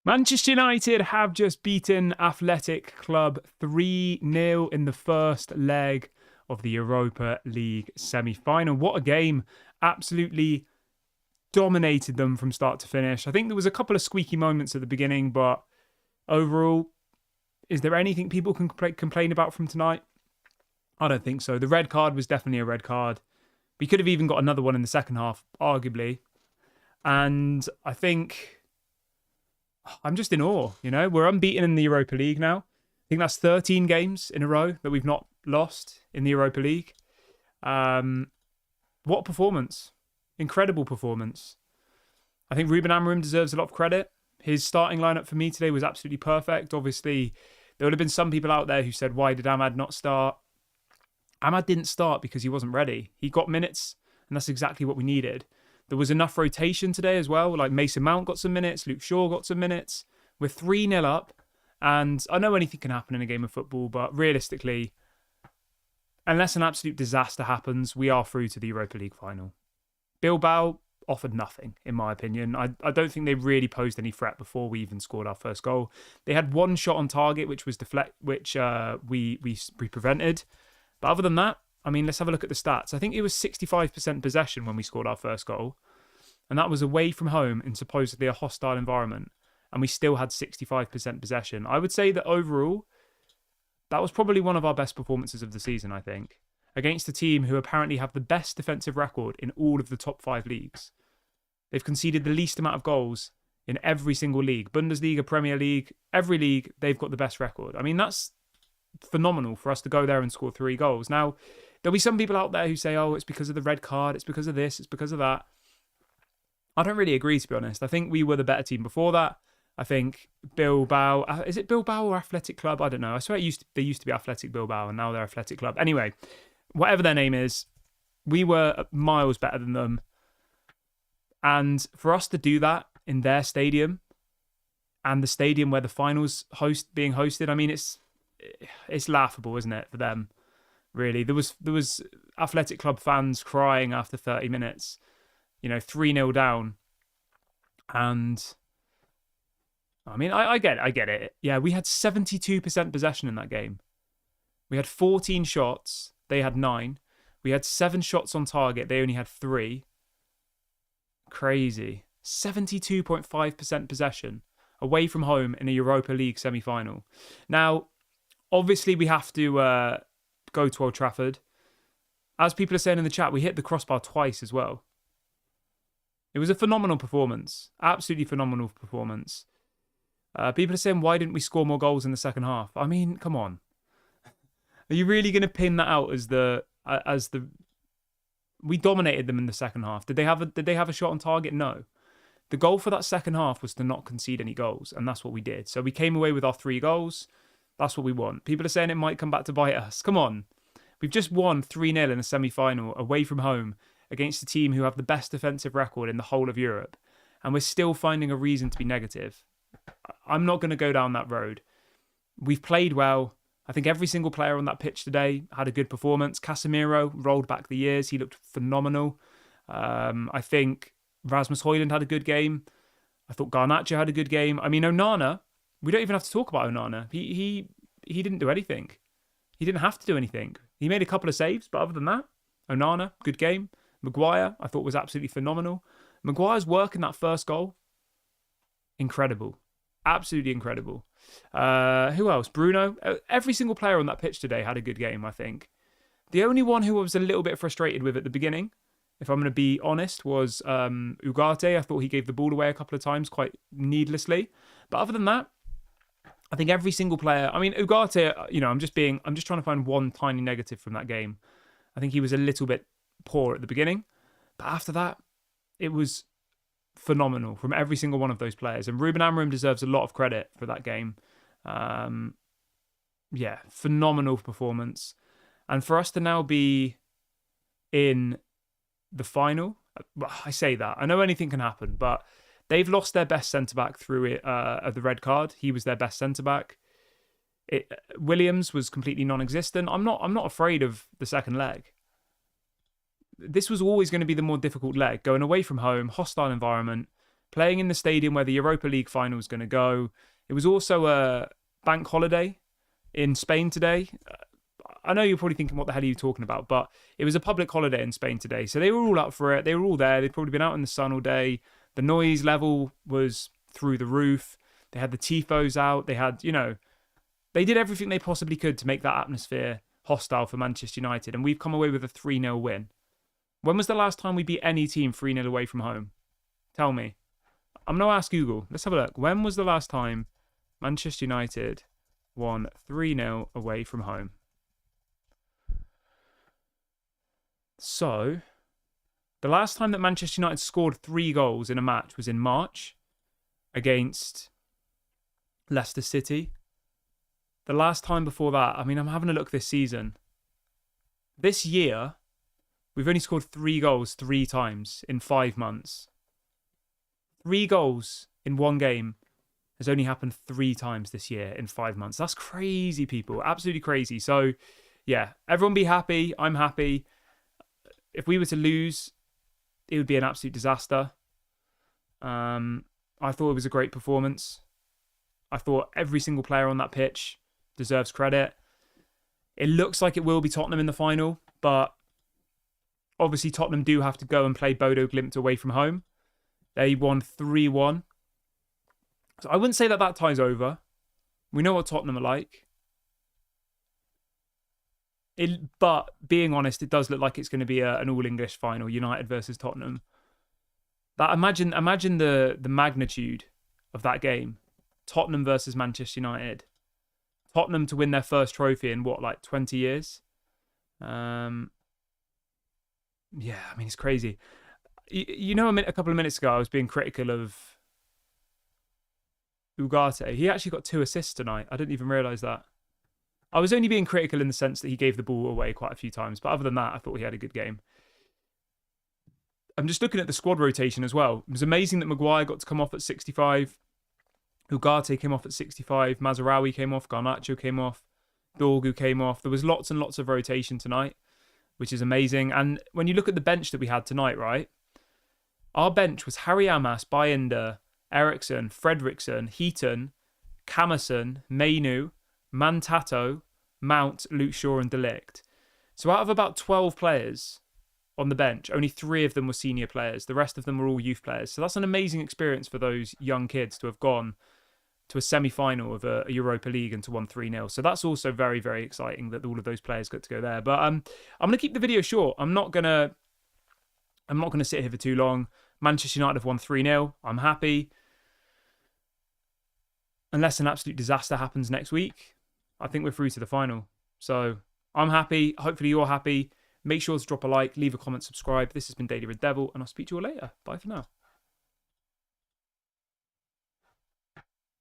Manchester United have just beaten Athletic Club 3-0 in the first leg of the Europa League semi-final. What a game. Absolutely dominated them from start to finish. I think there was a couple of squeaky moments at the beginning, but overall, is there anything people can complain about from tonight? I don't think so. The red card was definitely a red card. We could have even got another one in the second half, arguably. And I think I'm just in awe. We're unbeaten in the Europa League now. I think that's 13 games in a row that we've not lost in the Europa League. What performance. Incredible performance. I think Ruben Amorim deserves a lot of credit. His starting lineup for me today was absolutely perfect. Obviously, there would have been some people out there who said, why did Ahmad not start? Ahmad didn't start because he wasn't ready. He got minutes, and that's exactly what we needed. There was enough rotation today as well. Like Mason Mount got some minutes, Luke Shaw got some minutes. We're 3-0 up, and I know anything can happen in a game of football, but realistically, unless an absolute disaster happens, we are through to the Europa League final. Bilbao offered nothing, in my opinion. I don't think they really posed any threat before we even scored our first goal. They had one shot on target, which was we prevented. But other than that, I mean, let's have a look at the stats. I think it was 65% possession when we scored our first goal. And that was away from home in supposedly a hostile environment. And we still had 65% possession. I would say that overall, that was probably one of our best performances of the season, I think. Against a team who apparently have the best defensive record in all of the top 5 leagues. They've conceded the least amount of goals in every single league. Bundesliga, Premier League, every league, they've got the best record. I mean, that's phenomenal for us to go there and score 3 goals. Now, there'll be some people out there who say, oh, it's because of the red card, it's because of this, it's because of that. I don't really agree, to be honest. I think we were the better team before that. I think Bilbao, is it Bilbao or Athletic Club? I don't know. I swear they used to be Athletic Bilbao and now they're Athletic Club. Anyway, whatever their name is, we were miles better than them. And for us to do that in their stadium and the stadium where the finals being hosted, I mean, it's laughable, isn't it, for them? Really, there was Athletic Club fans crying after 30 minutes, 3-0 down, and I mean, I get it. Yeah, we had 72% possession in that game. We had 14 shots, they had 9. We had 7 shots on target, they only had 3. Crazy. 72.5% possession away from home in a Europa League semi-final. Now, obviously, we have to go to Old Trafford. As people are saying in the chat, we hit the crossbar twice as well. It was a phenomenal performance. Absolutely phenomenal performance. People are saying, why didn't we score more goals in the second half? I mean, come on. Are you really going to pin that out as the... We dominated them in the second half. Did they have a shot on target? No. The goal for that second half was to not concede any goals, and that's what we did. So we came away with our 3 goals. That's what we want. People are saying it might come back to bite us. Come on. We've just won 3-0 in a semi-final away from home against a team who have the best defensive record in the whole of Europe. And we're still finding a reason to be negative. I'm not going to go down that road. We've played well. I think every single player on that pitch today had a good performance. Casemiro rolled back the years. He looked phenomenal. I think Rasmus Højlund had a good game. I thought Garnacho had a good game. I mean, Onana, we don't even have to talk about Onana. He didn't do anything. He didn't have to do anything. He made a couple of saves, but other than that, Onana, good game. Maguire, I thought was absolutely phenomenal. Maguire's work in that first goal, incredible. Absolutely incredible. Who else? Bruno. Every single player on that pitch today had a good game, I think. The only one who I was a little bit frustrated with at the beginning, if I'm going to be honest, was Ugarte. I thought he gave the ball away a couple of times quite needlessly. But other than that, I think every single player... I mean, Ugarte, I'm just trying to find one tiny negative from that game. I think he was a little bit poor at the beginning. But after that, it was phenomenal from every single one of those players. And Ruben Amorim deserves a lot of credit for that game. Phenomenal performance. And for us to now be in the final, I say that. I know anything can happen, but they've lost their best centre-back through it of the red card. He was their best centre-back. Williams was completely non-existent. I'm not afraid of the second leg. This was always going to be the more difficult leg. Going away from home, hostile environment, playing in the stadium where the Europa League final is going to go. It was also a bank holiday in Spain today. I know you're probably thinking, what the hell are you talking about? But it was a public holiday in Spain today. So they were all up for it. They were all there. They'd probably been out in the sun all day. The noise level was through the roof. They had the tifos out. They had, they did everything they possibly could to make that atmosphere hostile for Manchester United. And we've come away with a 3-0 win. When was the last time we beat any team 3-0 away from home? Tell me. I'm going to ask Google. Let's have a look. When was the last time Manchester United won 3-0 away from home? So, the last time that Manchester United scored 3 goals in a match was in March against Leicester City. The last time before that, I'm having a look this season. This year, we've only scored 3 goals 3 times in 5 months. 3 goals in one game has only happened 3 times this year in 5 months. That's crazy, people. Absolutely crazy. So, yeah, everyone be happy. I'm happy. If we were to lose, it would be an absolute disaster. I thought it was a great performance. I thought every single player on that pitch deserves credit. It looks like it will be Tottenham in the final, but obviously Tottenham do have to go and play Bodo Glimt away from home. They won 3-1. So I wouldn't say that tie's over. We know what Tottenham are like. But being honest, it does look like it's going to be an all-English final, United versus Tottenham. Imagine the magnitude of that game. Tottenham versus Manchester United. Tottenham to win their first trophy in 20 years? Yeah, it's crazy. A couple of minutes ago, I was being critical of Ugarte. He actually got 2 assists tonight. I didn't even realise that. I was only being critical in the sense that he gave the ball away quite a few times. But other than that, I thought he had a good game. I'm just looking at the squad rotation as well. It was amazing that Maguire got to come off at 65. Ugarte came off at 65. Mazraoui came off. Garnacho came off. Dorgu came off. There was lots and lots of rotation tonight, which is amazing. And when you look at the bench that we had tonight, right? Our bench was Harry Amas, Bayender, Eriksson, Fredriksson, Heaton, Camerson, Mainu, Mantato, Mount, Luke Shaw and De Ligt. So out of about 12 players on the bench, only 3 of them were senior players. The rest of them were all youth players. So that's an amazing experience for those young kids to have gone to a semi-final of a Europa League and to won 3-0. So that's also very, very exciting that all of those players got to go there. But I'm going to keep the video short. I'm not going to sit here for too long. Manchester United have won 3-0. I'm happy. Unless an absolute disaster happens next week, I think we're through to the final. So I'm happy. Hopefully you're happy. Make sure to drop a like, leave a comment, subscribe. This has been Daily Red Devil, and I'll speak to you all later. Bye for now.